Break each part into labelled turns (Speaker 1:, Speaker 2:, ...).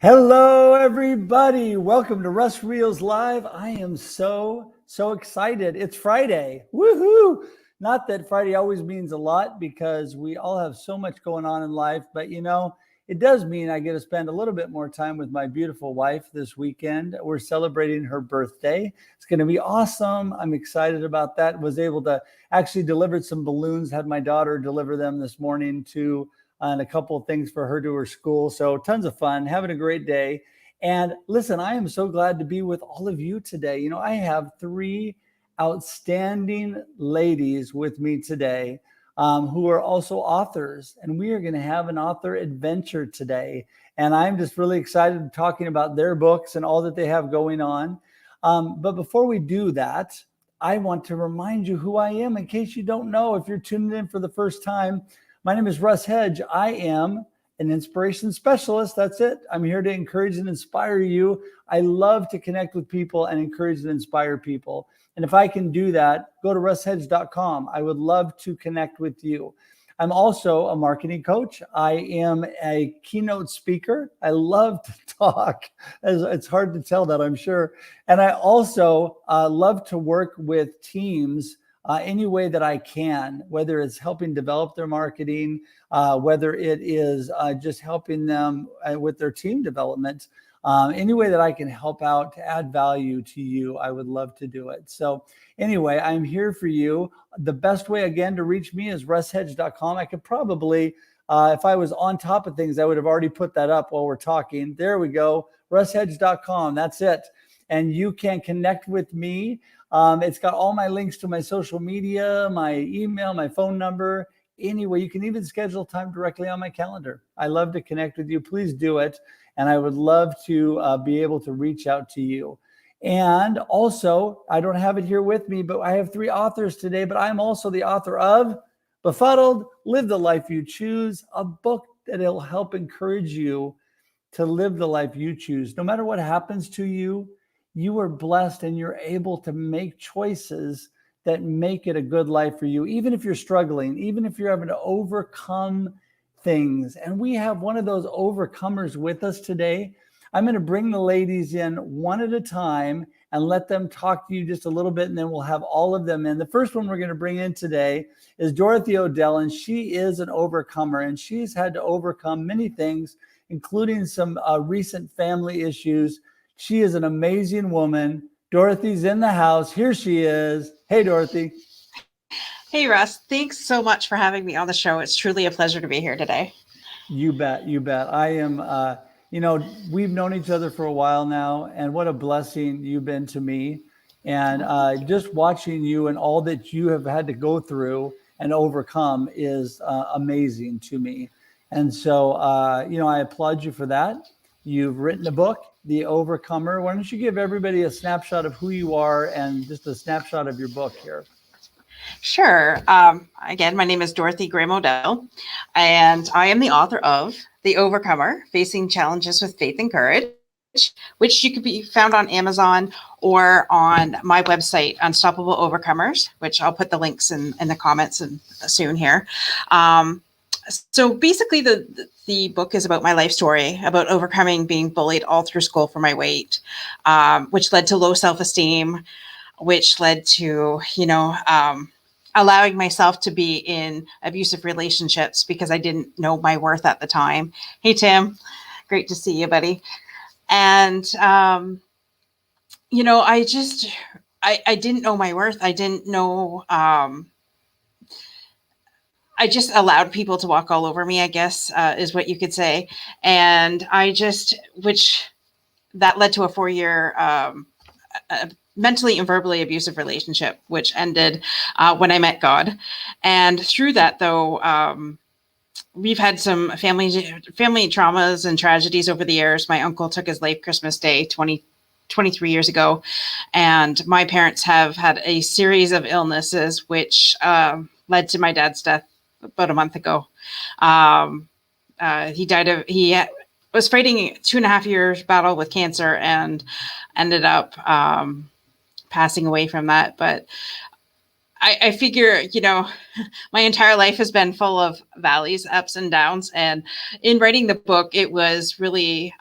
Speaker 1: Hello, everybody. Welcome to Russ Reels Live. I am so excited. It's Friday. Woohoo! Not that Friday always means a lot because we all have so much going on in life, but it does mean I get to spend a little bit more time with my beautiful wife this weekend. We're celebrating her birthday. It's going to be awesome. I'm excited about that. Was able to actually deliver some balloons, had my daughter deliver them this morning to and a couple of things for her to her school. So tons of fun, having a great day. And listen, I am so glad to be with all of you today. I have three outstanding ladies with me today who are also authors. And we are going to have an author adventure today. And I'm just really excited talking about their books and all that they have going on. But before we do that, I want to remind you who I am in case you don't know, if you're tuning in for the first time. My name is Russ Hedge. I am an inspiration specialist. That's it. I'm here to encourage and inspire you. I love to connect with people and encourage and inspire people. And if I can do that, go to russhedge.com. I would love to connect with you. I'm also a marketing coach. I am a keynote speaker. I love to talk. It's hard to tell that, I'm sure. And I also love to work with teams any way that I can, whether it's helping develop their marketing, whether it is just helping them with their team development, any way that I can help out to add value to you, I would love to do it. So anyway, I'm here for you. The best way, again, to reach me is russhedge.com. I could probably, if I was on top of things, I would have already put that up while we're talking. There we go, russhedge.com. That's it. And you can connect with me. It's got all my links to my social media, my email, my phone number. Anyway, you can even schedule time directly on my calendar. I love to connect with you. Please do it. And I would love to be able to reach out to you. And also, I don't have it here with me, but I have three authors today, but I'm also the author of Befuddled, Live the Life You Choose, a book that will help encourage you to live the life you choose. No matter what happens to you, you are blessed and you're able to make choices that make it a good life for you, even if you're struggling, even if you're having to overcome things. And we have one of those overcomers with us today. I'm going to bring the ladies in one at a time and let them talk to you just a little bit, and then we'll have all of them in. The first one we're going to bring in today is Dorothy O'Dell, and she is an overcomer, and she's had to overcome many things, including some recent family issues. She is an amazing woman. Dorothy's in the house. Here she is. Hey, Dorothy.
Speaker 2: Hey, Russ. Thanks so much for having me on the show. It's truly a pleasure to be here today.
Speaker 1: You bet. You bet. I am, we've known each other for a while now, and what a blessing you've been to me. And just watching you and all that you have had to go through and overcome is amazing to me. And so, I applaud you for that. You've written a book, The Overcomer. Why don't you give everybody a snapshot of who you are and just a snapshot of your book here?
Speaker 2: Sure. Again, my name is Dorothy Graham O'Dell, and I am the author of The Overcomer, Facing Challenges with Faith and Courage, which you could be found on Amazon or on my website, Unstoppable Overcomers, which I'll put the links in the comments soon here. So basically, the book is about my life story, about overcoming being bullied all through school for my weight, which led to low self-esteem, which led to, allowing myself to be in abusive relationships because I didn't know my worth at the time. Hey, Tim, great to see you, buddy. And, I didn't know my worth. I didn't know, I just allowed people to walk all over me, I guess, is what you could say. And which that led to a 4-year mentally and verbally abusive relationship, which ended when I met God. And through that, though, we've had some family traumas and tragedies over the years. My uncle took his life Christmas Day 23 years ago. And my parents have had a series of illnesses, which led to my dad's death about a month ago. He was fighting a 2.5 years battle with cancer and ended up passing away from that. But I figure, my entire life has been full of valleys, ups and downs. And in writing the book, it was really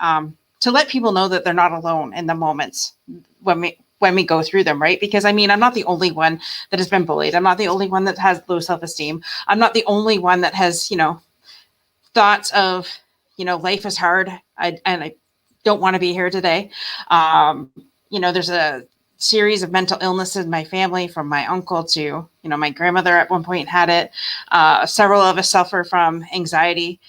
Speaker 2: to let people know that they're not alone in the moments when we go through them, right? Because I mean, I'm not the only one that has been bullied. I'm not the only one that has low self-esteem. I'm not the only one that has, thoughts of, life is hard. And I don't want to be here today. There's a series of mental illnesses in my family, from my uncle to, my grandmother at one point had it. Several of us suffer from anxiety.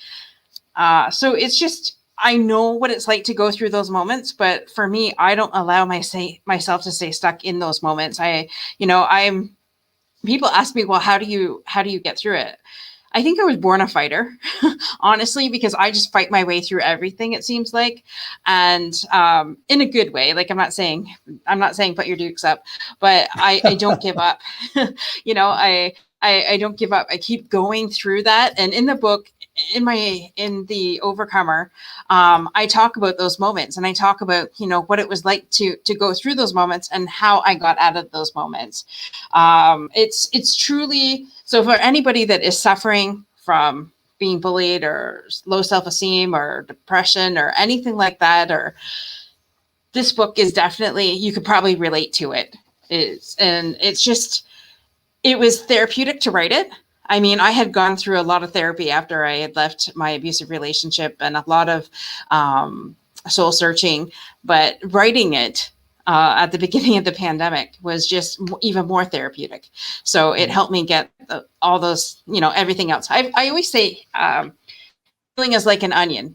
Speaker 2: So it's just, I know what it's like to go through those moments, but for me, I don't allow myself to stay stuck in those moments. People ask me, well, how do you get through it? I think I was born a fighter, honestly, because I just fight my way through everything, it seems like. And in a good way. Like, I'm not saying put your dukes up, but I don't give up. I don't give up. I keep going through that. And in the book, in the Overcomer, I talk about those moments, and I talk about, what it was like to go through those moments and how I got out of those moments. It's truly, so for anybody that is suffering from being bullied or low self-esteem or depression or anything like that, or this book is definitely, you could probably relate to it. It was therapeutic to write it. I mean, I had gone through a lot of therapy after I had left my abusive relationship, and a lot of soul searching, but writing it at the beginning of the pandemic was just even more therapeutic. So it helped me get all those, everything else. I always say healing is like an onion.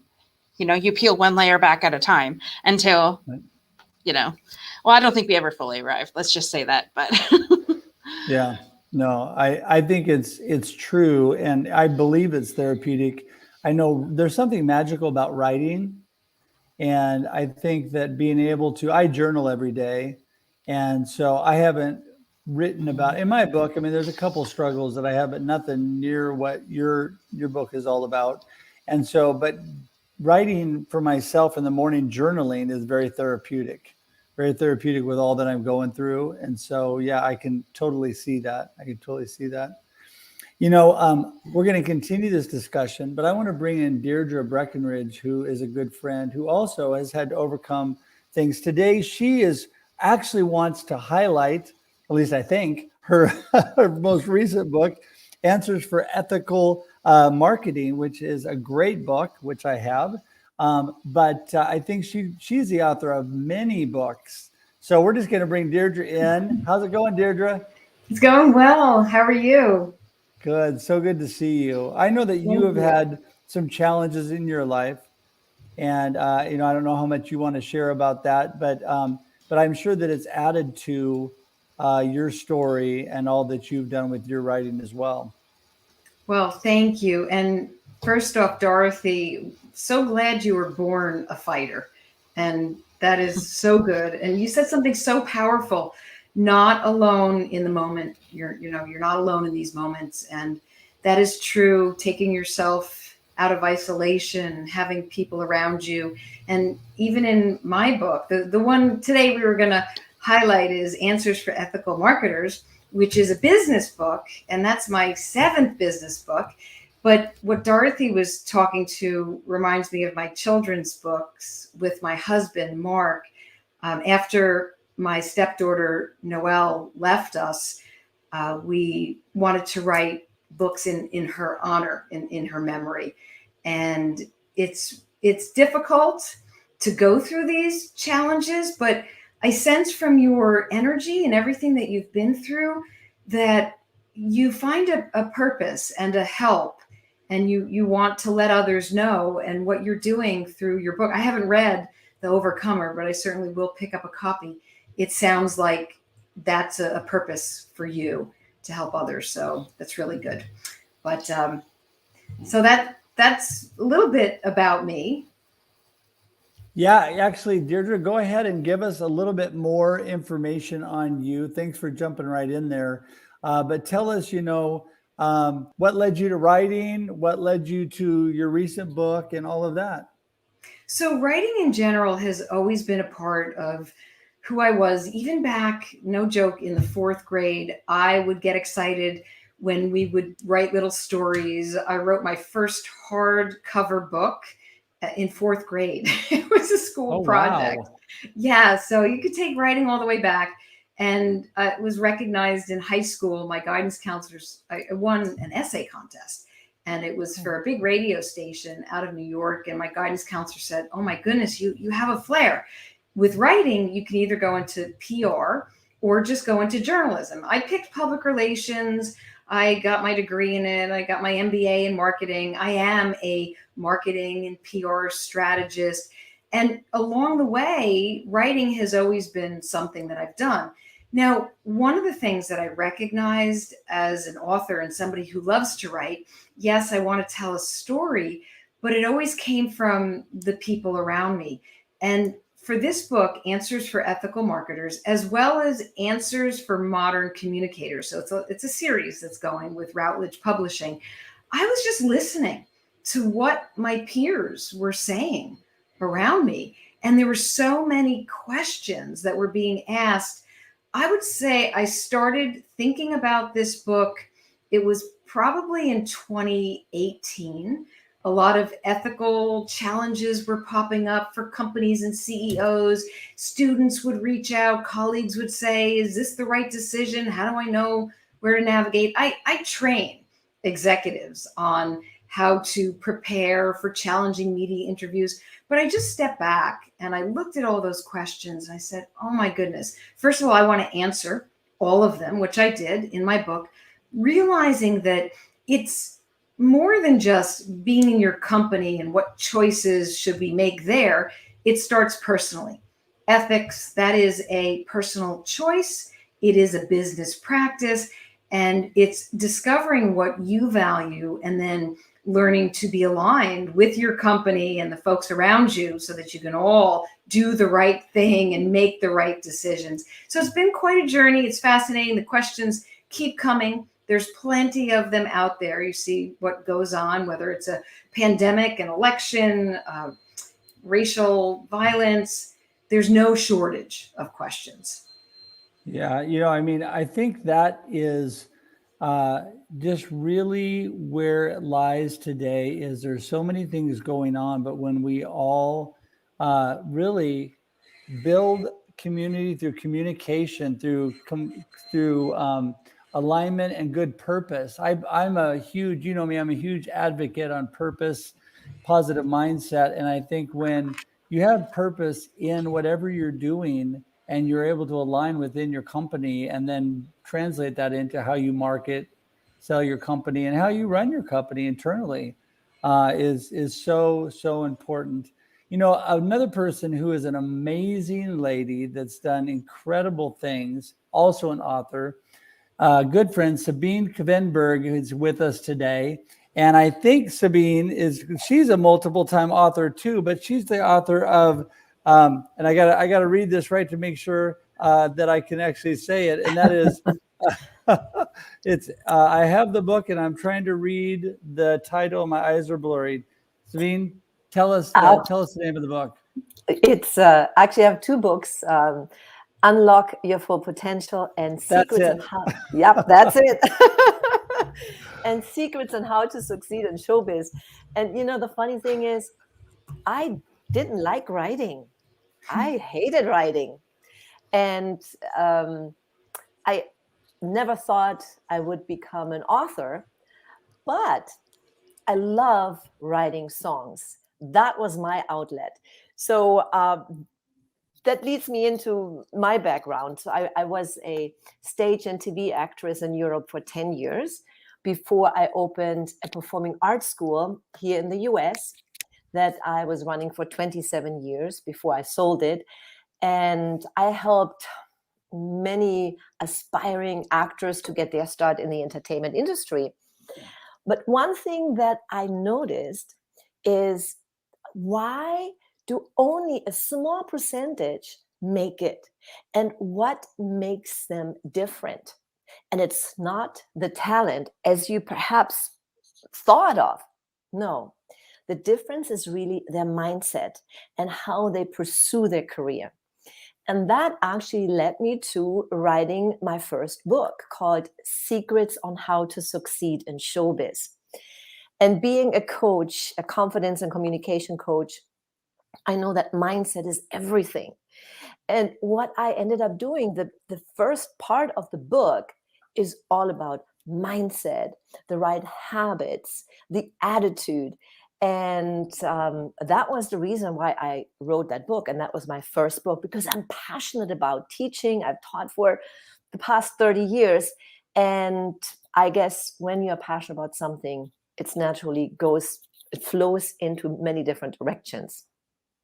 Speaker 2: You peel one layer back at a time until, well, I don't think we ever fully arrived. Let's just say that, but.
Speaker 1: Yeah. No, I think it's true, and I believe it's therapeutic. I know there's something magical about writing, and I think that being able to, I journal every day, and so I haven't written about, in my book, I mean, there's a couple struggles that I have, but nothing near what your book is all about. And so, but writing for myself in the morning, journaling, is very therapeutic with all that I'm going through. And so, yeah, I can totally see that. We're going to continue this discussion, but I want to bring in Deirdre Breakenridge, who is a good friend, who also has had to overcome things. Today, she actually wants to highlight, at least I think, her, her most recent book, Answers for Ethical Marketing, which is a great book, which I have. But I think she's the author of many books. So we're just going to bring Deirdre in. How's it going, Deirdre?
Speaker 3: It's going well. How are you?
Speaker 1: Good. So good to see you. I know that you have had some challenges in your life, and I don't know how much you want to share about that, but I'm sure that it's added to your story and all that you've done with your writing as well.
Speaker 3: Well, thank you. And first off, Dorothy, so glad you were born a fighter, and that is so good. And you said something so powerful. Not alone in the moment. You're not alone in these moments. And that is true. Taking yourself out of isolation, having people around you. And even in my book, the one today we were going to highlight is Answers for Ethical Marketers, which is a business book. And that's my 7th business book. But what Dorothy was talking to reminds me of my children's books with my husband, Mark. After my stepdaughter, Noelle, left us, we wanted to write books in her honor, in her memory. And it's difficult to go through these challenges, but I sense from your energy and everything that you've been through that you find a purpose and a help, and you want to let others know, and what you're doing through your book. I haven't read The Overcomer, but I certainly will pick up a copy. It sounds like that's a purpose for you, to help others. So that's really good. But so that's a little bit about me.
Speaker 1: Yeah, actually, Deirdre, go ahead and give us a little bit more information on you. Thanks for jumping right in there. But tell us, what led you to writing, what led you to your recent book, and all of that.
Speaker 3: So writing in general has always been a part of who I was. Even back, no joke, in the 4th grade, I would get excited when we would write little stories. I wrote my first hardcover book in fourth grade. It was a school
Speaker 1: Oh,
Speaker 3: project.
Speaker 1: wow.
Speaker 3: Yeah, so you could take writing all the way back. And it was recognized in high school. My guidance counselors, I won an essay contest. And it was for a big radio station out of New York. And my guidance counselor said, "Oh my goodness, you have a flair. With writing, you can either go into PR or just go into journalism." I picked public relations. I got my degree in it. I got my MBA in marketing. I am a marketing and PR strategist. And along the way, writing has always been something that I've done. Now, one of the things that I recognized as an author and somebody who loves to write, yes, I want to tell a story, but it always came from the people around me. And for this book, Answers for Ethical Marketers, as well as Answers for Modern Communicators. So it's a series that's going with Routledge Publishing. I was just listening to what my peers were saying around me. And there were so many questions that were being asked. I would say I started thinking about this book. It was probably in 2018. A lot of ethical challenges were popping up for companies and CEOs. Students would reach out, colleagues would say, "Is this the right decision? How do I know where to navigate?" I train executives on how to prepare for challenging media interviews. But I just stepped back and I looked at all those questions and I said, "Oh my goodness. First of all, I want to answer all of them," which I did in my book, realizing that it's more than just being in your company and what choices should we make there. It starts personally. Ethics, that is a personal choice. It is a business practice, and it's discovering what you value and then learning to be aligned with your company and the folks around you so that you can all do the right thing and make the right decisions. So it's been quite a journey. It's fascinating. The questions keep coming. There's plenty of them out there. You see what goes on, whether it's a pandemic, an election, racial violence. There's no shortage of questions.
Speaker 1: Yeah, I mean, I think that is just really where it lies today. Is there's so many things going on, but when we all really build community through communication, through alignment and good purpose. I'm a huge, you know me, I'm a huge advocate on purpose, positive mindset, and I think when you have purpose in whatever you're doing, and you're able to align within your company and then translate that into how you market, sell your company, and how you run your company internally is so important. Another person who is an amazing lady that's done incredible things, also an author, good friend, Sabine Kvenberg, who's with us today. And I think Sabine she's a multiple time author too, but she's the author of, and I gotta read this right to make sure that I can actually say it. And that is, I have the book and I'm trying to read the title. My eyes are blurry. Sabine, tell us the name of the book.
Speaker 4: It's actually I have two books. Unlock Your Full Potential and Secrets on How. Yep, that's it. And Secrets on How to Succeed in Showbiz. And the funny thing is, I didn't like writing. I hated writing, and I never thought I would become an author. But I love writing songs. That was my outlet. So that leads me into my background. So I was a stage and TV actress in Europe for 10 years before I opened a performing arts school here in the US that I was running for 27 years before I sold it. And I helped many aspiring actors to get their start in the entertainment industry. But one thing that I noticed is, why do only a small percentage make it? And what makes them different? And it's not the talent as you perhaps thought of. No, the difference is really their mindset and how they pursue their career. And that actually led me to writing my first book called Secrets on How to Succeed in Showbiz. And being a coach, a confidence and communication coach, I know that mindset is everything. And what I ended up doing, the first part of the book is all about mindset, the right habits, the attitude. And that was the reason why I wrote that book. And that was my first book, because I'm passionate about teaching. I've taught for the past 30 years. And I guess when you're passionate about something, it flows into many different directions.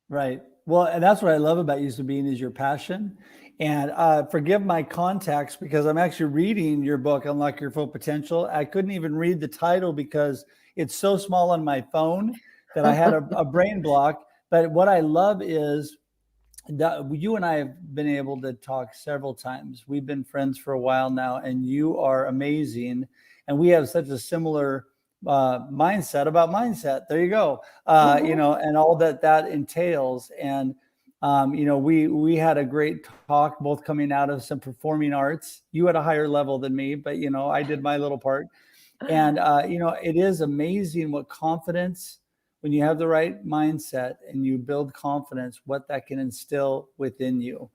Speaker 1: Right. Well, and that's what I love about you, Sabine, is your passion. And forgive my context, because I'm actually reading your book, Unlock Your Full Potential. I couldn't even read the title because it's so small on my phone that I had a brain block. But what I love is that you and I have been able to talk several times. We've been friends for a while now, and you are amazing. And we have such a similar mindset about mindset. There you go. You know, and all that entails. And you know, we had a great talk, both coming out of some performing arts. You at a higher level than me, but you know, I did my little part. And you know, it is amazing what confidence, when you have the right mindset and you build confidence, what that can instill within you.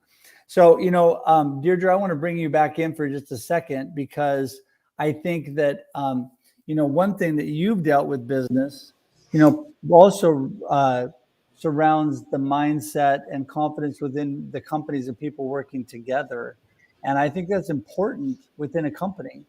Speaker 1: So, you know, Deirdre, I want to bring you back in for just a second, because I think that you know, one thing that you've dealt with business, you know, also surrounds the mindset and confidence within the companies and people working together. And I think that's important within a company.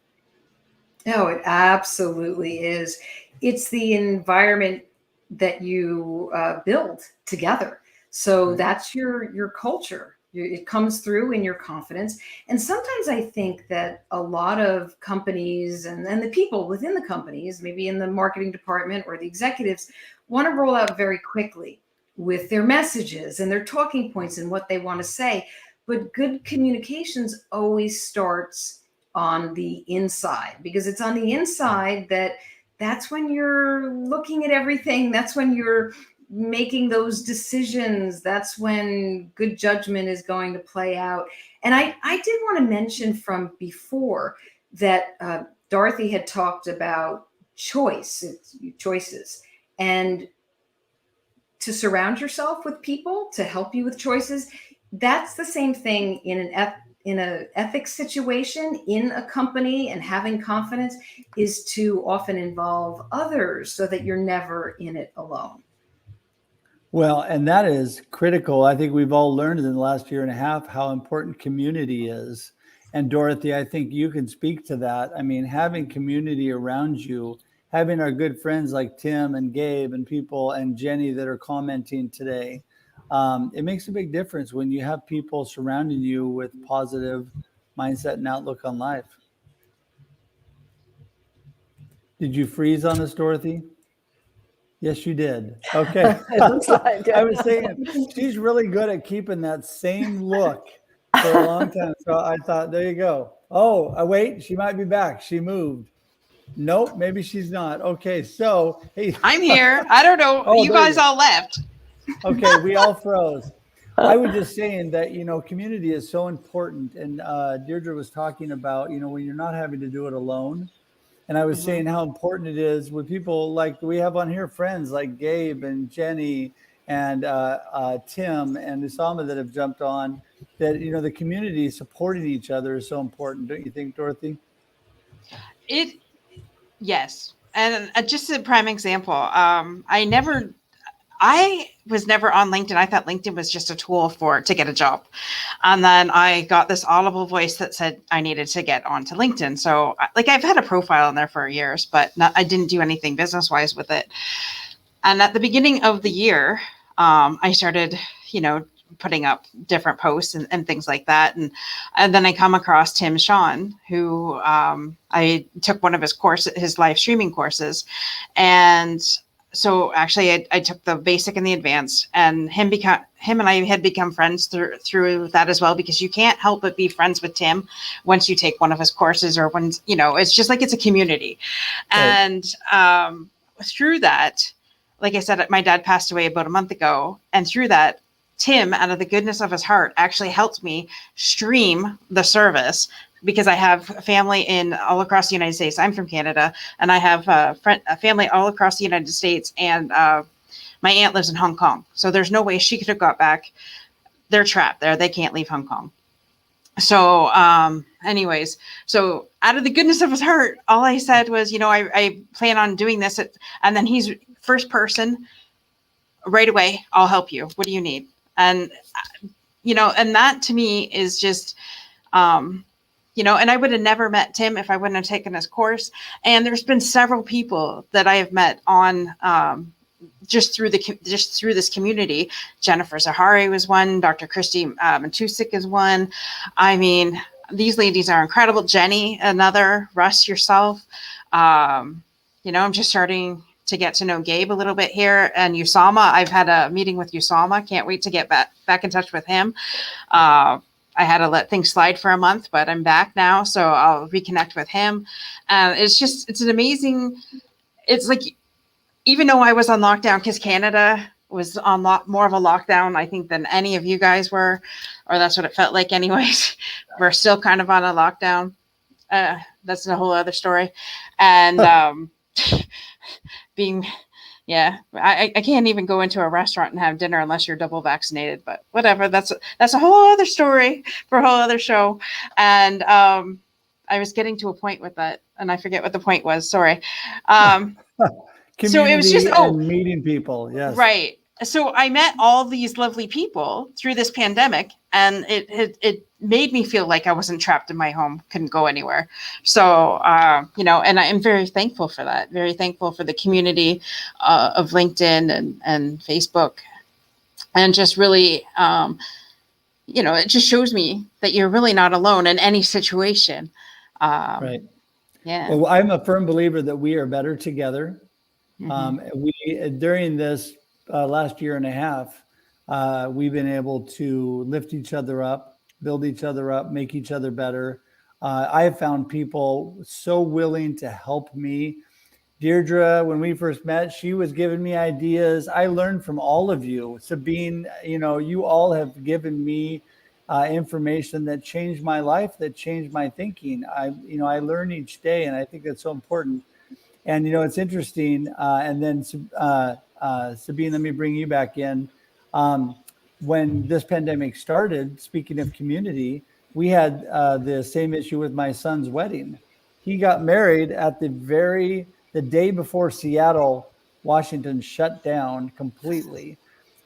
Speaker 3: No, it absolutely is. It's the environment that you build together. So that's your culture. It comes through in your confidence. And sometimes I think that a lot of companies and the people within the companies, maybe in the marketing department or the executives, want to roll out very quickly with their messages and their talking points and what they want to say. But good communications always starts on the inside, because it's on the inside that's when you're looking at everything. That's when you're making those decisions. That's when good judgment is going to play out. And I did want to mention from before that Dorothy had talked about choices, and to surround yourself with people to help you with choices. That's the same thing in an ethics situation in a company, and having confidence is to often involve others so that you're never in it alone.
Speaker 1: Well, and that is critical. I think we've all learned in the last year and a half how important community is. And Dorothy, I think you can speak to that. I mean, having community around you, having our good friends like Tim and Gabe and people and Jenny that are commenting today, it makes a big difference when you have people surrounding you with positive mindset and outlook on life. Did you freeze on us, Dorothy? Yes, you did. Okay.
Speaker 4: It looks like it.
Speaker 1: I was saying, she's really good at keeping that same look for a long time. So I thought, there you go. Oh, wait, she might be back. She moved. Nope, maybe she's not. Okay, so hey,
Speaker 2: I'm here. I don't know.
Speaker 1: Oh,
Speaker 2: you
Speaker 1: there
Speaker 2: guys
Speaker 1: you go.
Speaker 2: all left.
Speaker 1: Okay, we all froze. I was just saying that, you know, community is so important. And Deirdre was talking about, you know, when you're not having to do it alone. And I was saying how important it is with people like we have on here, friends like Gabe and Jenny and Tim and Usama that have jumped on, that, you know, the community supporting each other is so important. Don't you think, Dorothy?
Speaker 2: Yes. And just a prime example. I was never on LinkedIn. I thought LinkedIn was just a tool to get a job. And then I got this audible voice that said I needed to get onto LinkedIn. So like I've had a profile in there for years, but I didn't do anything business-wise with it. And at the beginning of the year, I started, you know, putting up different posts and things like that. And then I come across Tim Shawn, who I took one of his live streaming courses. And so actually I took the basic and the advanced, and him and I had become friends through that as well, because you can't help but be friends with Tim once you take one of his courses, or when, you know, it's just like it's a community. Right. And through that, like I said, my dad passed away about a month ago. And through that, Tim, out of the goodness of his heart, actually helped me stream the service because I have family in all across the United States. I'm from Canada, and I have a family all across the United States, and my aunt lives in Hong Kong. So there's no way she could have got back. They're trapped there. They can't leave Hong Kong. So anyways, so out of the goodness of his heart, all I said was, I plan on doing this. And then he's first person right away. I'll help you. What do you need? And, and that to me is just, and I would have never met Tim if I wouldn't have taken his course. And there's been several people that I have met on, just through this community. Jennifer Zahari was one. Dr. Christy Matusik is one. I mean, these ladies are incredible. Jenny, another. Russ, yourself. I'm just starting to get to know Gabe a little bit here. And Usama, I've had a meeting with Usama. Can't wait to get back in touch with him. I had to let things slide for a month, but I'm back now. So I'll reconnect with him. It's an amazing, it's like, even though I was on lockdown, because Canada was on more of a lockdown, I think, than any of you guys were, or that's what it felt like anyways. We're still kind of on a lockdown. That's a whole other story. And I can't even go into a restaurant and have dinner unless you're double vaccinated, but whatever. That's a whole other story for a whole other show. And I was getting to a point with that, and I forget what the point was. Sorry. So it was just
Speaker 1: meeting people. Yes.
Speaker 2: Right. So I met all these lovely people through this pandemic, and it made me feel like I wasn't trapped in my home, couldn't go anywhere. So, and I am very thankful for that. Very thankful for the community of LinkedIn and Facebook, and just really, it just shows me that you're really not alone in any situation.
Speaker 1: Right.
Speaker 2: Yeah.
Speaker 1: Well, I'm a firm believer that we are better together. We during this last year and a half, we've been able to lift each other up, build each other up, make each other better. I have found people so willing to help me. Deirdre, when we first met, she was giving me ideas. I learned from all of you. Sabine, you all have given me information that changed my life, that changed my thinking. I learn each day, and I think that's so important. And, it's interesting. And then Sabine, let me bring you back in. When this pandemic started, speaking of community, we had the same issue with my son's wedding. He got married at the day before Seattle, Washington shut down completely.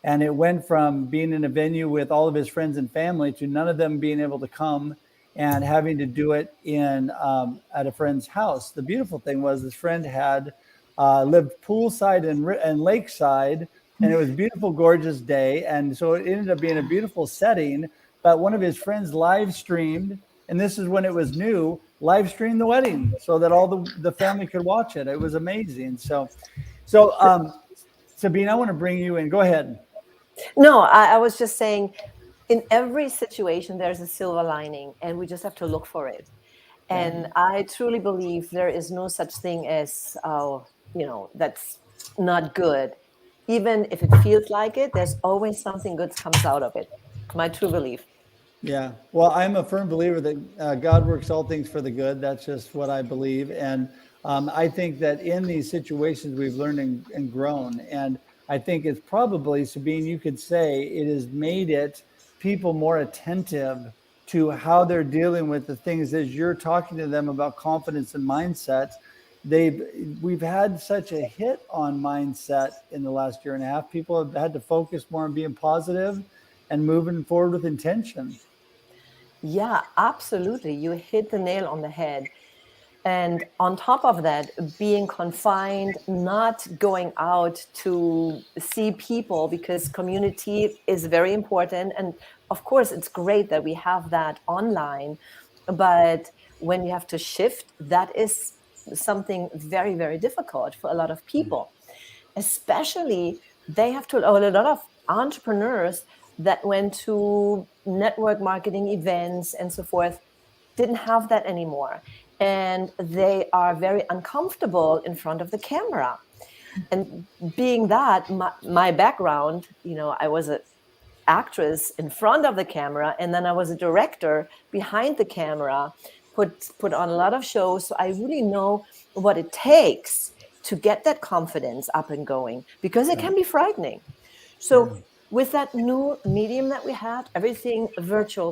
Speaker 1: And it went from being in a venue with all of his friends and family to none of them being able to come, and having to do it at a friend's house. The beautiful thing was his friend had lived poolside and lakeside, and it was a beautiful, gorgeous day. And so it ended up being a beautiful setting, but one of his friends live streamed, and this is when it was new, live streamed the wedding so that all the family could watch it. It was amazing. So Sabine, I want to bring you in. Go ahead.
Speaker 4: No, I was just saying, in every situation, there's a silver lining, and we just have to look for it. And I truly believe there is no such thing as, that's not good. Even if it feels like it, there's always something good comes out of it. My true belief.
Speaker 1: Yeah. Well, I'm a firm believer that God works all things for the good. That's just what I believe. And I think that in these situations, we've learned and grown. And I think it's probably, Sabine, you could say it has made people more attentive to how they're dealing with the things as you're talking to them about confidence and mindset. We've had such a hit on mindset in the last year and a half. People have had to focus more on being positive and moving forward with intention.
Speaker 4: Yeah, absolutely. You hit the nail on the head. And on top of that, being confined, not going out to see people, because community is very important. And of course, it's great that we have that online. But when you have to shift, that is something very, very difficult for a lot of people. Especially, a lot of entrepreneurs that went to network marketing events and so forth didn't have that anymore. And they are very uncomfortable in front of the camera. And being that, my background, I was a actress in front of the camera, and then I was a director behind the camera, put on a lot of shows. So I really know what it takes to get that confidence up and going, because it can be frightening. So with that new medium that we had, everything virtual,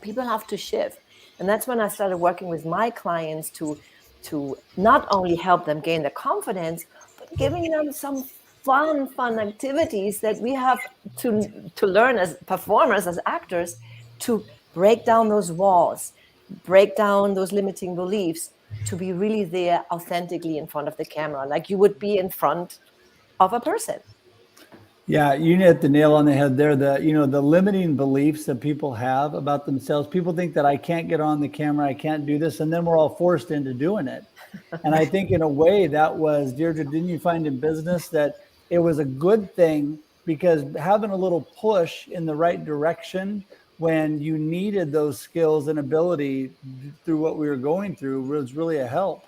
Speaker 4: people have to shift. And that's when I started working with my clients to not only help them gain the confidence, but giving them some fun activities that we have to learn as performers, as actors, to break down those walls, break down those limiting beliefs, to be really there authentically in front of the camera, like you would be in front of a person.
Speaker 1: Yeah, you hit the nail on the head there. The limiting beliefs that people have about themselves. People think that I can't get on the camera, I can't do this, and then we're all forced into doing it. And I think in a way that was, Deirdre, didn't you find in business that it was a good thing, because having a little push in the right direction when you needed those skills and ability through what we were going through was really a help.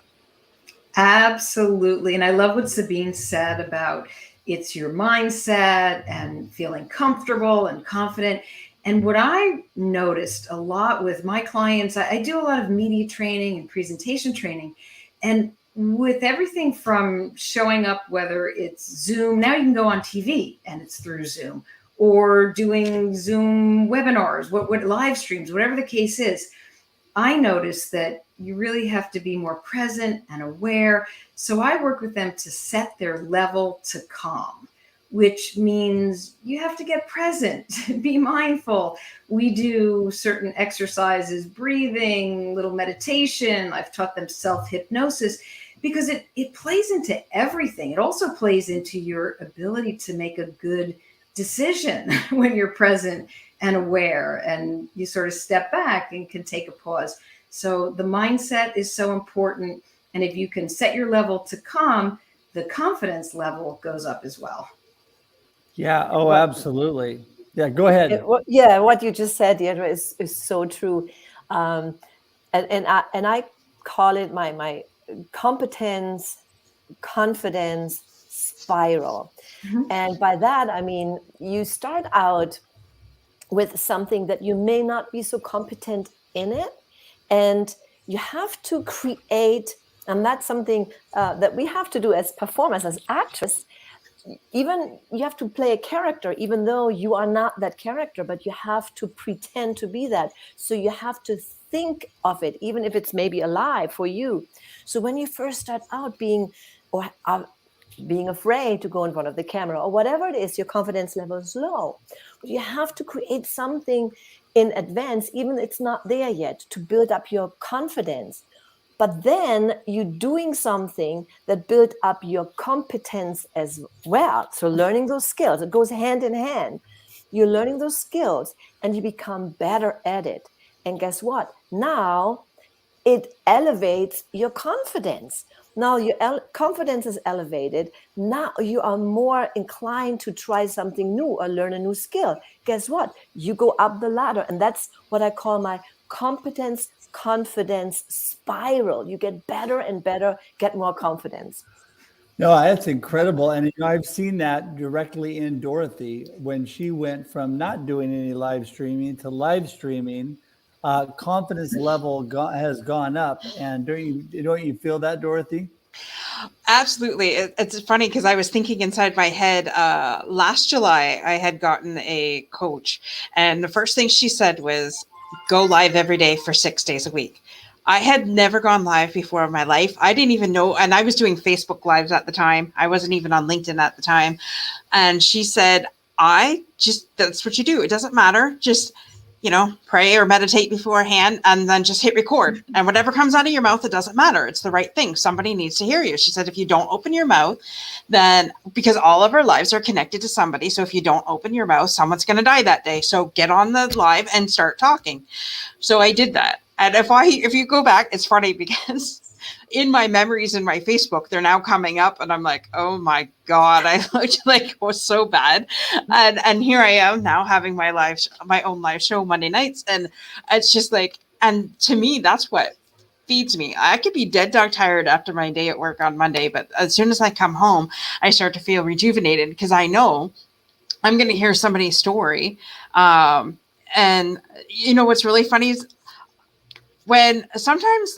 Speaker 3: Absolutely. And I love what Sabine said about it's your mindset and feeling comfortable and confident. And what I noticed a lot with my clients, I do a lot of media training and presentation training. And with everything from showing up, whether it's Zoom, now you can go on TV and it's through Zoom, or doing Zoom webinars, what live streams, whatever the case is, I noticed that you really have to be more present and aware. So I work with them to set their level to calm, which means you have to get present, be mindful. We do certain exercises, breathing, little meditation. I've taught them self-hypnosis, because it plays into everything. It also plays into your ability to make a good decision when you're present and aware, and you sort of step back and can take a pause. So the mindset is so important. And if you can set your level to calm, the confidence level goes up as well.
Speaker 1: Yeah. Oh, absolutely. Yeah. Go ahead.
Speaker 4: Yeah. What you just said, Deirdre, is so true. And I call it my competence, confidence spiral. Mm-hmm. And by that, I mean, you start out with something that you may not be so competent in it, and you have to create, and that's something that we have to do as performers, as actors. Even you have to play a character, even though you are not that character, but you have to pretend to be that. So you have to think of it, even if it's maybe alive for you. So when you first start out being afraid to go in front of the camera or whatever it is, your confidence level is low. But you have to create something in advance, even if it's not there yet, to build up your confidence. But then you're doing something that build up your competence as well. So learning those skills, it goes hand in hand. You're learning those skills and you become better at it. And guess what? Now it elevates your confidence. Now your confidence is elevated. Now you are more inclined to try something new or learn a new skill. Guess what? You go up the ladder. And that's what I call my competence confidence spiral. You get better and better, get more confidence.
Speaker 1: No, that's incredible. And I've seen that directly in Dorothy when she went from not doing any live streaming to live streaming. Confidence level has gone up. And don't you feel that, Dorothy?
Speaker 2: Absolutely. It's funny because I was thinking inside my head, last July, I had gotten a coach, and the first thing she said was, go live every day for 6 days a week. I had never gone live before in my life. I didn't even know. And I was doing Facebook lives at the time. I wasn't even on LinkedIn at the time. And she said, that's what you do. It doesn't matter. Just, pray or meditate beforehand and then just hit record. And whatever comes out of your mouth, it doesn't matter. It's the right thing. Somebody needs to hear you. She said, if you don't open your mouth, then because all of our lives are connected to somebody. So if you don't open your mouth, someone's going to die that day. So get on the live and start talking. So I did that. And if you go back, it's funny because in my memories in my Facebook, they're now coming up and I'm like, oh my God, I looked like it was so bad. And here I am now having my own live show Monday nights. And it's just like, and to me, that's what feeds me. I could be dead dog tired after my day at work on Monday, but as soon as I come home, I start to feel rejuvenated because I know I'm going to hear somebody's story. And what's really funny is when sometimes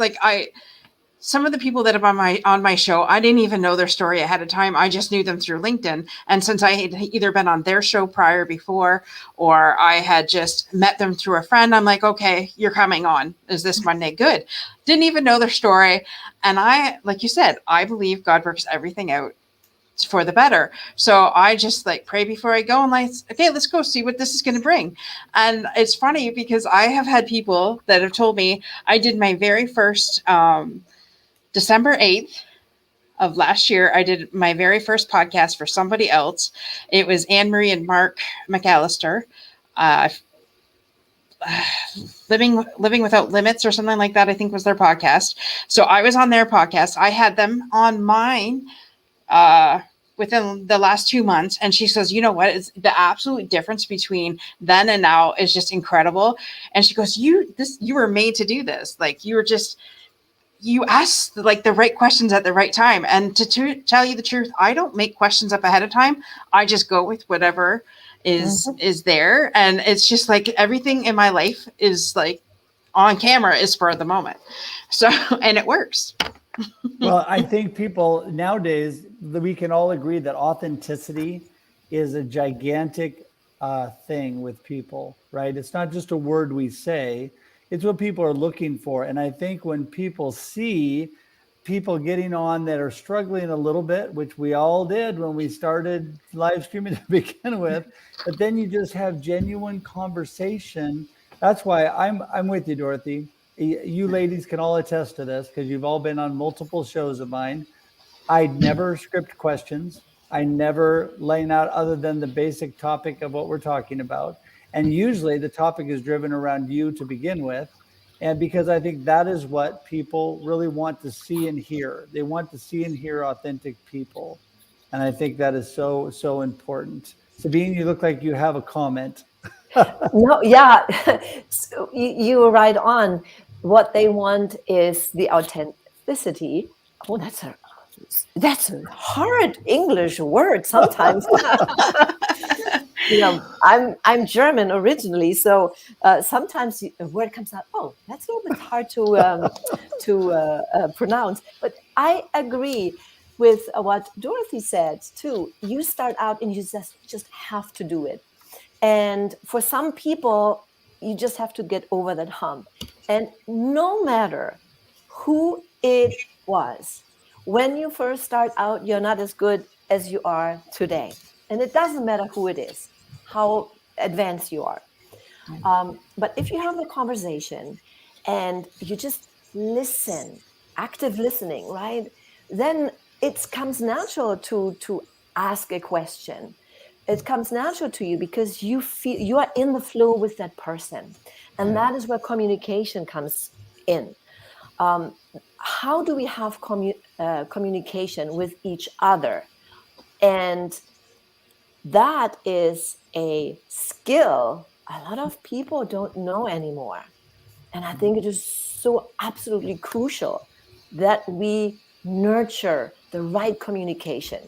Speaker 2: some of the people that are on my show, I didn't even know their story ahead of time. I just knew them through LinkedIn. And since I had either been on their show before, or I had just met them through a friend, I'm like, okay, you're coming on. Is this Monday good? Didn't even know their story. And like you said, I believe God works everything out for the better. So I just pray before I go and okay, let's go see what this is going to bring. And it's funny because I have had people that have told me I did my very first, December 8th of last year, I did my very first podcast for somebody else. It was Anne-Marie and Mark McAllister, Living Without Limits or something like that, I think was their podcast. So I was on their podcast. I had them on mine within the last 2 months. And she says, you know what? It's the absolute difference between then and now is just incredible. And she goes, you were made to do this. You ask the right questions at the right time. And to tell you the truth, I don't make questions up ahead of time. I just go with whatever is there. And it's just everything in my life is on camera is for the moment. So, and it works.
Speaker 1: Well, I think people nowadays, we can all agree that authenticity is a gigantic thing with people, right? It's not just a word we say. It's what people are looking for. And I think when people see people getting on that are struggling a little bit, which we all did when we started live streaming to begin with, but then you just have genuine conversation. That's why I'm with you, Dorothy. You ladies can all attest to this because you've all been on multiple shows of mine. I never script questions. I never laying out other than the basic topic of what we're talking about. And usually the topic is driven around you to begin with. And because I think that is what people really want to see and hear. They want to see and hear authentic people. And I think that is so, so important. Sabine, you look like you have a comment.
Speaker 4: No, yeah, so you were right on. What they want is the authenticity. Oh, that's a hard English word sometimes. I'm German originally, so sometimes a word comes out. Oh, that's a little bit hard to pronounce. But I agree with what Dorothy said too. You start out and you just have to do it. And for some people, you just have to get over that hump. And no matter who it was, when you first start out, you're not as good as you are today. And it doesn't matter who it is, how advanced you are. But if you have a conversation and you just listen, active listening, right? Then it comes natural to ask a question. It comes natural to you because you feel you are in the flow with that person. And that is where communication comes in. How do we have communication with each other? And that is a skill a lot of people don't know anymore. And I think it is so absolutely crucial that we nurture the right communication.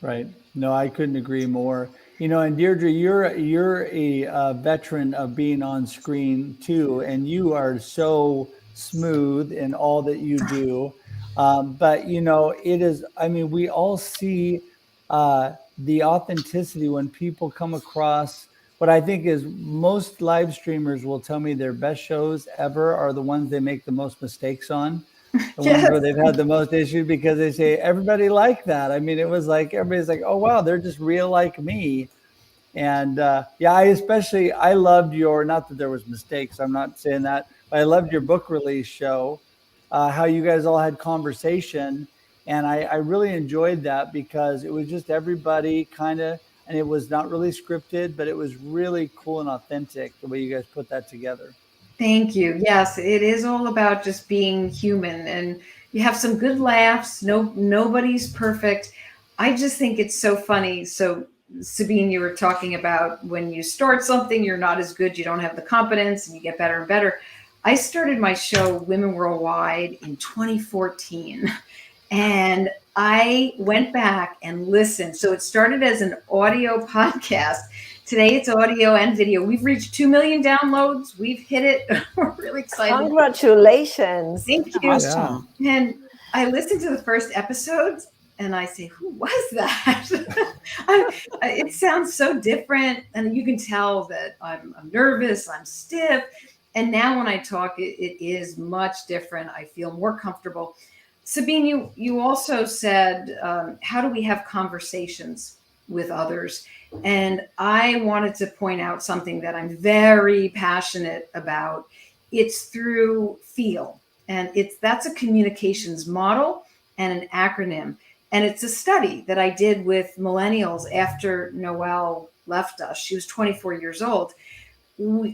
Speaker 1: Right. No, I couldn't agree more. And Deirdre, you're a veteran of being on screen too, and you are so smooth in all that you do. But it is. I mean, we all see the authenticity when people come across. What I think is most live streamers will tell me their best shows ever are the ones they make the most mistakes on. The ones where they've had the most issues because they say everybody liked that. I mean, it was like everybody's like, oh wow, they're just real like me. And I loved your, not that there was mistakes, I'm not saying that, but I loved your book release show, how you guys all had conversation. And I really enjoyed that because it was just everybody kind of, and it was not really scripted, but it was really cool and authentic the way you guys put that together.
Speaker 3: Thank you. Yes, it is all about just being human, and you have some good laughs. Nobody's perfect. I just think it's so funny. So Sabine, you were talking about when you start something, you're not as good, you don't have the competence, and you get better and better. I started my show Women Worldwide in 2014. And I went back and listened. So it started as an audio podcast. Today it's audio and video. We've reached 2 million downloads. We've hit it. We're really excited.
Speaker 4: Congratulations.
Speaker 3: Thank you.
Speaker 2: Awesome.
Speaker 3: And I listened to the first episodes and I say, who was that? It sounds so different. And you can tell that I'm nervous, I'm stiff. And now when I talk, it is much different. I feel more comfortable. Sabine, you also said, how do we have conversations with others? And I wanted to point out something that I'm very passionate about. It's through FEEL. And that's a communications model and an acronym. And it's a study that I did with millennials after Noelle left us. She was 24 years old.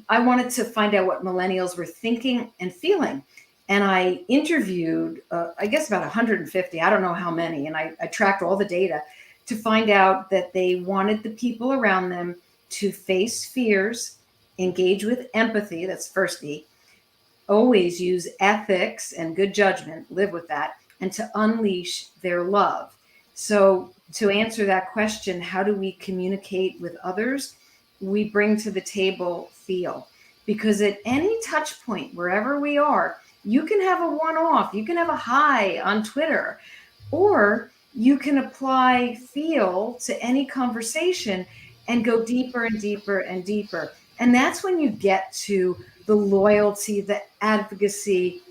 Speaker 3: I wanted to find out what millennials were thinking and feeling. And I interviewed, I guess about 150, I don't know how many. And I tracked all the data to find out that they wanted the people around them to face fears, engage with empathy, that's first E, always use ethics and good judgment, live with that, and to unleash their love. So to answer that question, how do we communicate with others? We bring to the table FEEL. Because at any touch point, wherever we are, you can have a one-off, you can have a hi on Twitter, or you can apply FEEL to any conversation and go deeper and deeper and deeper. And that's when you get to the loyalty, the advocacy,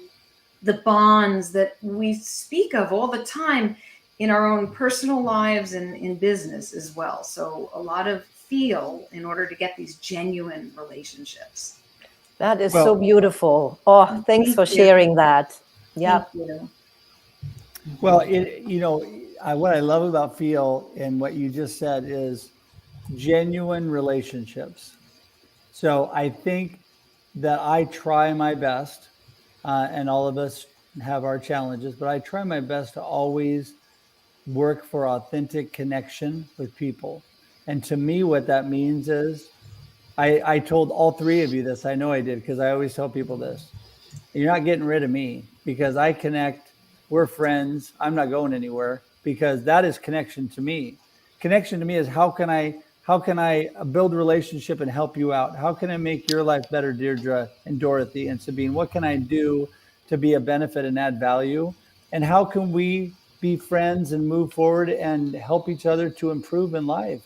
Speaker 3: the bonds that we speak of all the time in our own personal lives and in business as well. So a lot of FEEL in order to get these genuine relationships.
Speaker 4: That is so beautiful. Oh, thanks for sharing that. Yeah.
Speaker 1: Well, what I love about FEEL and what you just said is genuine relationships. So I think that I try my best, and all of us have our challenges, but I try my best to always work for authentic connection with people. And to me, what that means is, I told all three of you this. I know I did, because I always tell people this. You're not getting rid of me, because I connect. We're friends. I'm not going anywhere, because that is connection to me. Connection to me is how can I build a relationship and help you out? How can I make your life better, Deirdre and Dorothy and Sabine? What can I do to be a benefit and add value? And how can we be friends and move forward and help each other to improve in life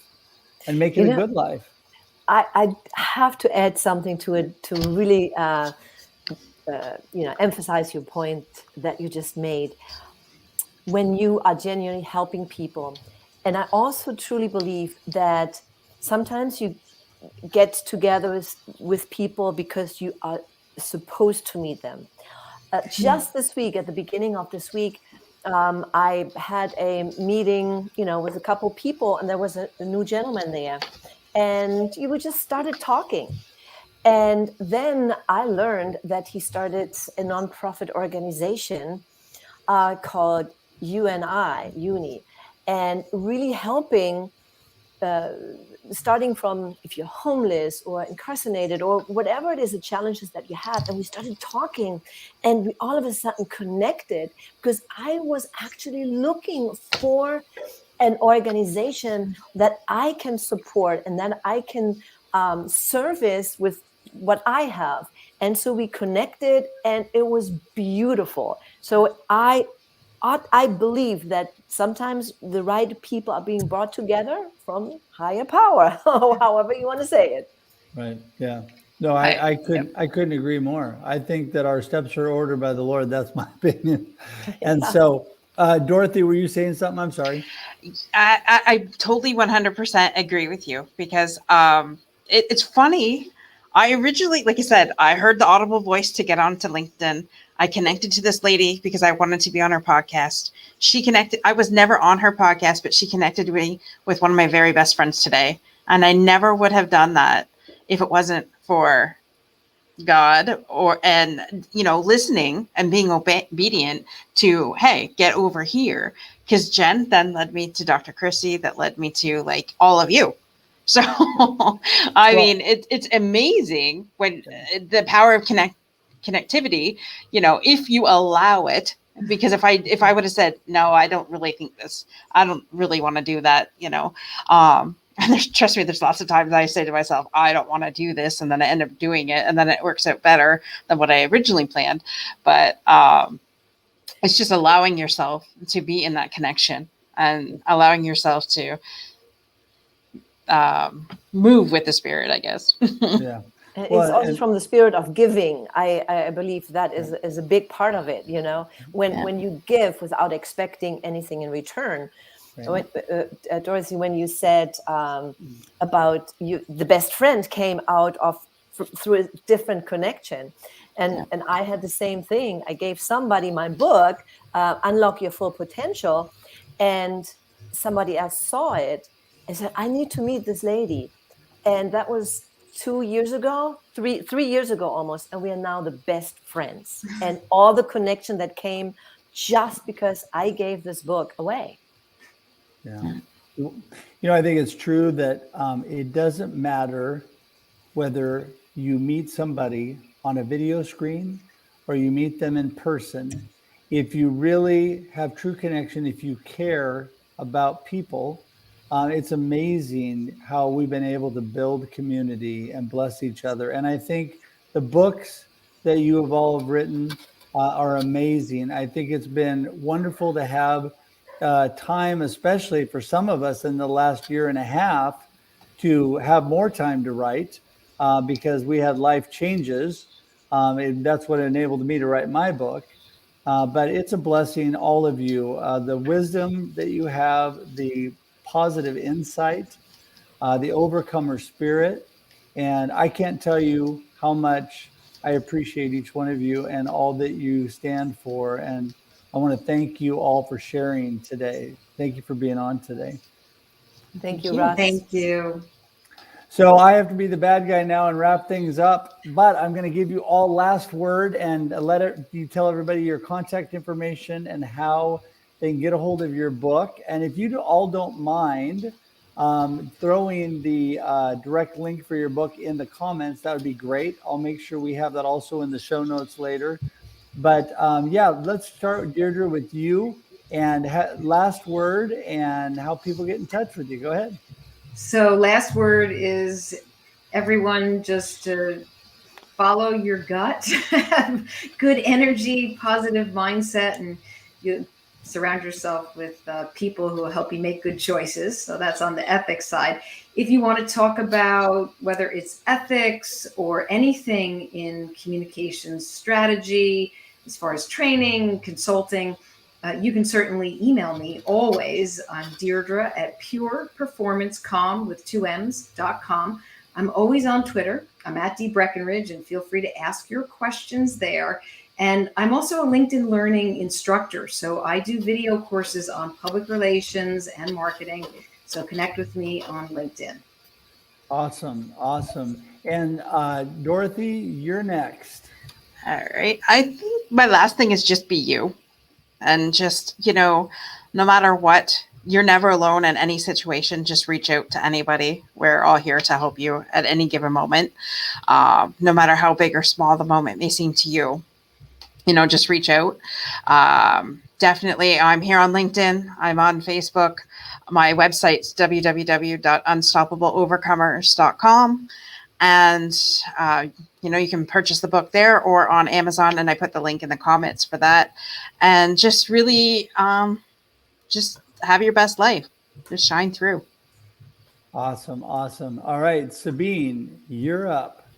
Speaker 1: and make it a good life?
Speaker 4: I have to add something to it to really emphasize your point that you just made. When you are genuinely helping people, and I also truly believe that sometimes you get together with people because you are supposed to meet them. Just this week, at the beginning of this week, I had a meeting, with a couple people, and there was a new gentleman there, and we just started talking. And then I learned that he started a nonprofit organization called Uni, and really helping, starting from if you're homeless or incarcerated or whatever it is, the challenges that you have. And we started talking, and we all of a sudden connected, because I was actually looking for an organization that I can support and that I can service with what I have. And so we connected, and it was beautiful. So I believe that sometimes the right people are being brought together from higher power, however you want to say it.
Speaker 1: Right. Yeah. No, I couldn't agree more. I think that our steps are ordered by the Lord. That's my opinion. And so, Dorothy, were you saying something? I'm sorry.
Speaker 2: I totally 100% agree with you, because it's funny. I originally, like I said, I heard the audible voice to get onto LinkedIn. I connected to this lady because I wanted to be on her podcast. She connected. I was never on her podcast, but she connected me with one of my very best friends today. And I never would have done that if it wasn't for God and listening and being obedient to, hey, get over here. Because Jen then led me to Dr. Chrissy, that led me to all of you. So, I mean, it's amazing when the power of connectivity, if you allow it, Because if I would have said, no, I don't really think this, I don't really want to do that, and trust me, there's lots of times I say to myself, I don't want to do this. And then I end up doing it. And then it works out better than what I originally planned. But it's just allowing yourself to be in that connection and allowing yourself to move with the spirit, I guess.
Speaker 1: Yeah.
Speaker 4: And
Speaker 1: Well,
Speaker 4: it's also
Speaker 1: and-
Speaker 4: from the spirit of giving. I believe that is a big part of it. When you give without expecting anything in return.
Speaker 1: Right.
Speaker 4: Dorothy, when you said about you, the best friend came out of through a different connection, and I had the same thing. I gave somebody my book, Unlock Your Full Potential, and somebody else saw it and said, I need to meet this lady, and that was 2 years ago, 3 years ago almost, and we are now the best friends. And all the connection that came just because I gave this book away.
Speaker 1: Yeah. I think it's true that it doesn't matter whether you meet somebody on a video screen or you meet them in person. If you really have true connection, if you care about people, it's amazing how we've been able to build community and bless each other. And I think the books that you have all written are amazing. I think it's been wonderful to have time, especially for some of us in the last year and a half, to have more time to write because we had life changes. And that's what enabled me to write my book. But it's a blessing, all of you. The wisdom that you have, the positive insight, the overcomer spirit. And I can't tell you how much I appreciate each one of you and all that you stand for. And I want to thank you all for sharing today. Thank you for being on today.
Speaker 4: Thank you, Russ.
Speaker 3: Thank you.
Speaker 1: So I have to be the bad guy now and wrap things up, but I'm going to give you all last word and you tell everybody your contact information and how they can get a hold of your book. And if you all don't mind throwing the direct link for your book in the comments, that would be great. I'll make sure we have that also in the show notes later. But let's start, Deirdre, with you and last word and how people get in touch with you. Go ahead.
Speaker 3: So last word is everyone just follow your gut, have good energy, positive mindset, and you surround yourself with people who will help you make good choices. So that's on the ethics side. If you want to talk about whether it's ethics or anything in communications strategy, as far as training, consulting, you can certainly email me always. I'm Deirdre at pureperformancecom with 2Ms.com. I'm always on Twitter. I'm at Dee Breakenridge, and feel free to ask your questions there. And I'm also a LinkedIn Learning instructor. So I do video courses on public relations and marketing. So connect with me on LinkedIn.
Speaker 1: Awesome. And Dorothy, you're next.
Speaker 2: All right. I think my last thing is just be you. And just, no matter what, you're never alone in any situation. Just reach out to anybody. We're all here to help you at any given moment. No matter how big or small the moment may seem to you, just reach out. Definitely, I'm here on LinkedIn. I'm on Facebook. My website's www.unstoppableovercomers.com. And, you can purchase the book there or on Amazon. And I put the link in the comments for that. And just really just have your best life. Just shine through.
Speaker 1: Awesome. All right, Sabine, you're up.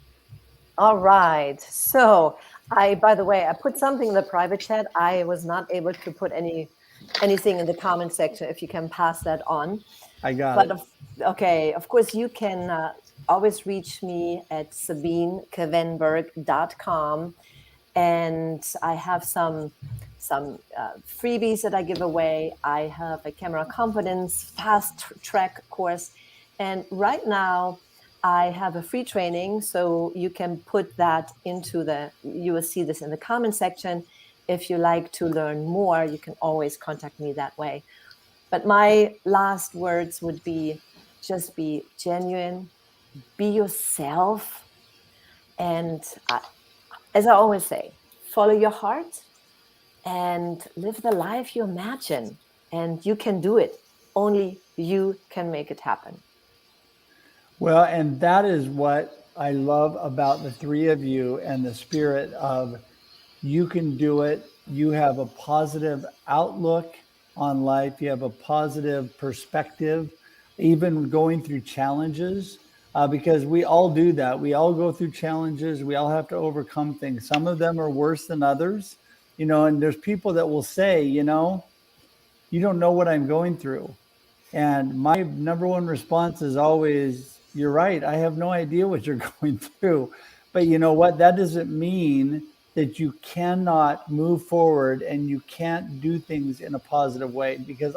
Speaker 4: All right. So by the way, I put something in the private chat. I was not able to put anything in the comment section. If you can pass that on.
Speaker 1: I got it.
Speaker 4: Okay. Of course, you can always reach me at sabinekvenberg.com. And I have some freebies that I give away. I have a camera competence fast track course. And right now I have a free training. So you can put that you will see this in the comment section. If you like to learn more, you can always contact me that way. But my last words would be, just be genuine, be yourself. And as I always say, follow your heart and live the life you imagine. And you can do it. Only you can make it happen.
Speaker 1: Well, and that is what I love about the three of you and the spirit of you can do it. You have a positive outlook on life. You have a positive perspective, even going through challenges, because we all do that. We all go through challenges. We all have to overcome things. Some of them are worse than others, and there's people that will say, you don't know what I'm going through. And my number one response is always, you're right. I have no idea what you're going through. But you know what? That doesn't mean that you cannot move forward and you can't do things in a positive way. Because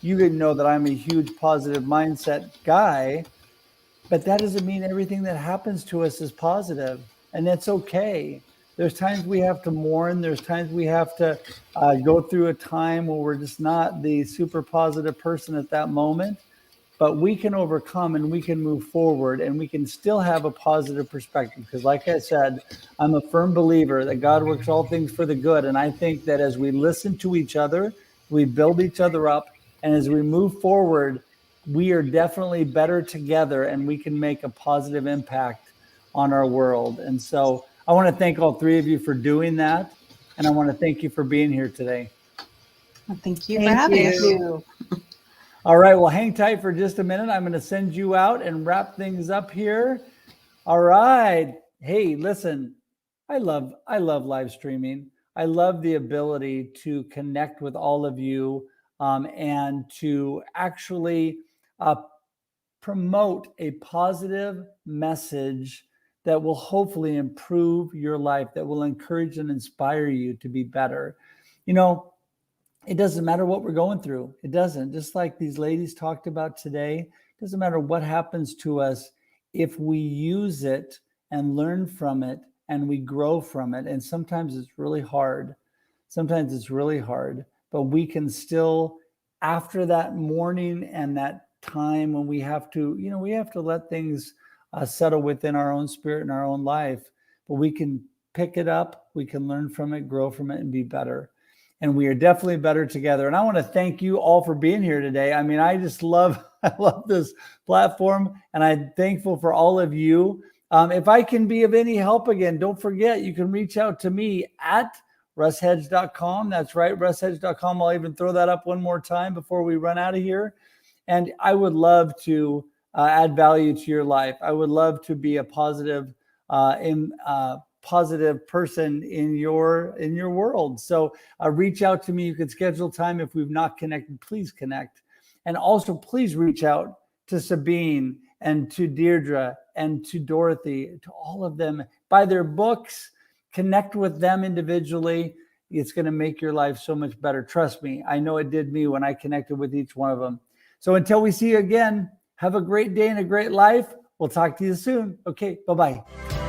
Speaker 1: you didn't know that I'm a huge positive mindset guy, but that doesn't mean everything that happens to us is positive. And that's okay. There's times we have to mourn. There's times we have to go through a time where we're just not the super positive person at that moment. But we can overcome and we can move forward and we can still have a positive perspective. Because like I said, I'm a firm believer that God works all things for the good. And I think that as we listen to each other, we build each other up. And as we move forward, we are definitely better together and we can make a positive impact on our world. And so I want to thank all three of you for doing that. And I want to thank you for being here today.
Speaker 2: Well, thank you for having us.
Speaker 1: All right, well, hang tight for just a minute. I'm going to send you out and wrap things up here. All right. Hey, listen, I love live streaming. I love the ability to connect with all of you and to actually promote a positive message that will hopefully improve your life, that will encourage and inspire you to be better. It doesn't matter what we're going through. It doesn't. Just like these ladies talked about today, it doesn't matter what happens to us if we use it and learn from it and we grow from it. And sometimes it's really hard. But we can still, after that morning and that time when we have to let things settle within our own spirit and our own life, but we can pick it up, we can learn from it, grow from it, and be better. And we are definitely better together. And I want to thank you all for being here today. I mean, I love this platform, and I'm thankful for all of you. If I can be of any help again, don't forget, you can reach out to me at russhedge.com. That's right, russhedge.com. I'll even throw that up one more time before we run out of here. And I would love to add value to your life. I would love to be a positive person in your world. So reach out to me. You can schedule time. If we've not connected, please connect. And also please reach out to Sabine and to Deirdre and to Dorothy, to all of them. Buy their books, connect with them individually. It's going to make your life so much better. Trust me. I know it did me when I connected with each one of them. So until we see you again, have a great day and a great life. We'll talk to you soon. Okay, bye-bye.